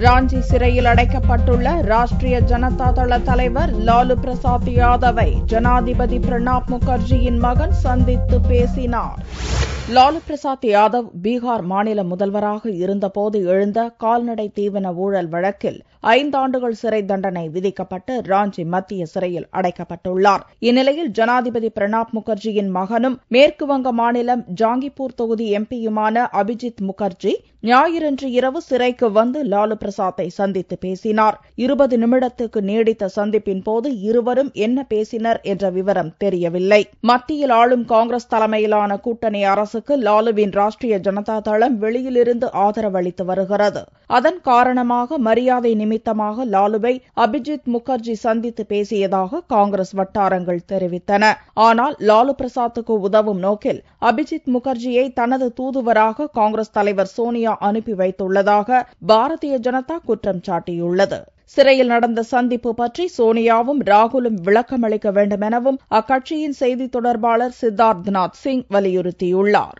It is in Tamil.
ராஞ்சி சிறையில் அடைக்கப்பட்டுள்ள ராஷ்டிரிய ஜனதா தள தலைவர் லாலு பிரசாத் யாதவை ஜனாதிபதி பிரணாப் முகர்ஜியின் மகன் சந்தித்து பேசினார். லாலு பிரசாத் யாதவ் பீகார் மாநில முதல்வராக இருந்தபோது எழுந்த கால்நடை தீவன ஊழல் வழக்கில் 5 ஆண்டுகள் சிறை தண்டனை விதிக்கப்பட்டு ராஞ்சி மத்திய சிறையில் அடைக்கப்பட்டுள்ளார். இந்நிலையில் ஜனாதிபதி பிரணாப் முகர்ஜியின் மகனும் மேற்குவங்க மாநிலம் ஜாங்கிப்பூர் தொகுதி எம்பியுமான அபிஜித் முகர்ஜி ஞாயிறன்று இரவு சிறைக்கு வந்து லாலு பிரசாத்தை சந்தித்து பேசினார். 20 நிமிடத்துக்கு நீடித்த சந்திப்பின் போது இருவரும் என்ன பேசினர் என்ற விவரம் தெரியவில்லை. மத்தியில் ஆளும் காங்கிரஸ் தலைமையிலான கூட்டணி அரசுக்கு லாலுவின் ராஷ்டிரிய ஜனதா தளம் வெளியிலிருந்து ஆதரவு அளித்து வருகிறது. அதன் காரணமாக மரியாதை நிமித்தமாக லாலுவை அபிஜித் முகர்ஜி சந்தித்து பேசியதாக காங்கிரஸ் வட்டாரங்கள் தெரிவித்தன. ஆனால் லாலு பிரசாத்துக்கு உதவும் நோக்கில் அபிஜித் முகர்ஜியை தனது தூதுவராக காங்கிரஸ் தலைவர் சோனியா அனுப்பி வைத்துள்ளதாக பாரதிய ஜனதா குற்றம் சாட்டியுள்ளது. சிறையில் நடந்த சந்திப்பு பற்றி சோனியாவும் ராகுலும் விளக்கமளிக்க வேண்டுமெனவும் அக்கட்சியின் செய்தி தொடர்பாளர் சித்தார்த்நாத் சிங் வலியுறுத்தியுள்ளார்.